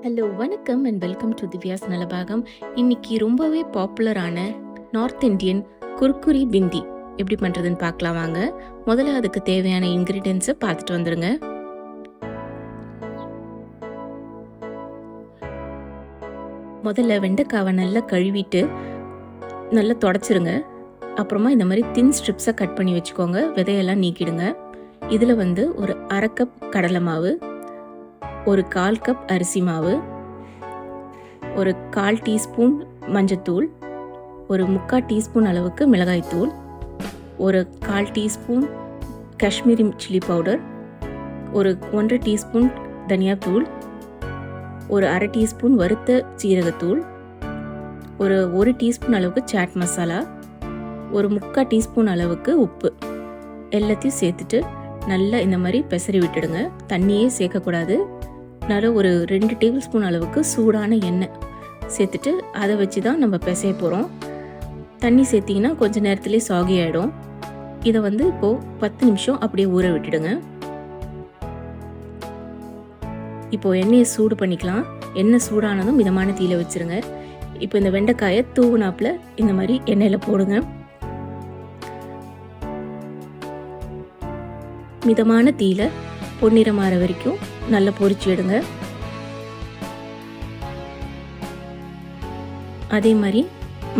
Hello வணக்கம் and welcome to Divya's Nalabagam. இன்னைக்கு ரொம்பவே பாப்புலரான நார்த் இந்தியன் குர்குரி பிந்தி எப்படி பண்ணுறதுன்னு பார்க்கலாம் வாங்க. முதல்ல அதுக்கு தேவையான இன்க்ரீடியன்ஸை பார்த்துட்டு வந்துடுங்க. முதல்ல வெண்டைக்காவை நல்லா கழுவிட்டு நல்லா தொடச்சிருங்க. அப்புறமா இந்த மாதிரி தின் ஸ்ட்ரிப்ஸை கட் பண்ணி வச்சுக்கோங்க. விதையெல்லாம் நீக்கிடுங்க. இதில் ஒரு அரை கப் கடலை மாவு, ஒரு 1/4 கப் அரிசி மாவு, ஒரு 1/4 டீஸ்பூன் மஞ்சத்தூள், ஒரு 3/4 டீஸ்பூன் அளவுக்கு மிளகாய்த்தூள், ஒரு 1/4 டீஸ்பூன் காஷ்மீரி சில்லி பவுடர், ஒரு 1/2 டீஸ்பூன் தனியாத்தூள், ஒரு அரை டீஸ்பூன் வறுத்த சீரகத்தூள், ஒரு 1 டீஸ்பூன் அளவுக்கு சாட் மசாலா, ஒரு 3/4 டீஸ்பூன் அளவுக்கு உப்பு எல்லாத்தையும் சேர்த்துட்டு நல்லா இந்த மாதிரி பெசரி விட்டுடுங்க. தண்ணியே சேர்க்கக்கூடாது. நல்லா ஒரு 2 டேபிள் ஸ்பூன் அளவுக்கு சூடான எண்ணெய் சேர்த்துட்டு அதை வச்சு தான் நம்ம பிசைய போகிறோம். தண்ணி சேர்த்திங்கன்னா கொஞ்சம் நேரத்துலேயே சாகி ஆகிடும். இதை இப்போது 10 நிமிஷம் அப்படியே ஊற விட்டுடுங்க. இப்போது எண்ணெயை சூடு பண்ணிக்கலாம். எண்ணெய் சூடானதும் மிதமான தீயில வச்சுருங்க. இப்போ இந்த வெண்டைக்காயை தூவுனாப்பில் இந்த மாதிரி எண்ணெயில் போடுங்க. மிதமான தீயில பொன்னிறமாற வரைக்கும் நல்லா பொரிச்சு எடுங்க. அதே மாதிரி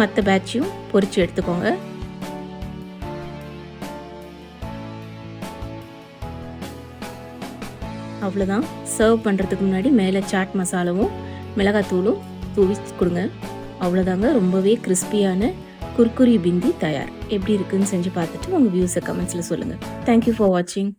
மற்ற பேட்சையும் பொரிச்சு எடுத்துக்கோங்க. அவ்வளோதான். சர்வ் பண்ணுறதுக்கு முன்னாடி மேலே சாட் மசாலாவும் மிளகாத்தூளும் தூவி கொடுங்க. அவ்வளோதாங்க. ரொம்பவே கிறிஸ்பியான குர்குரி பிந்தி தயார். எப்படி இருக்குன்னு செஞ்சு பார்த்துட்டு உங்கள் வியூஸை கமெண்ட்ஸில் சொல்லுங்கள். தேங்க்யூ ஃபார் வாட்சிங்.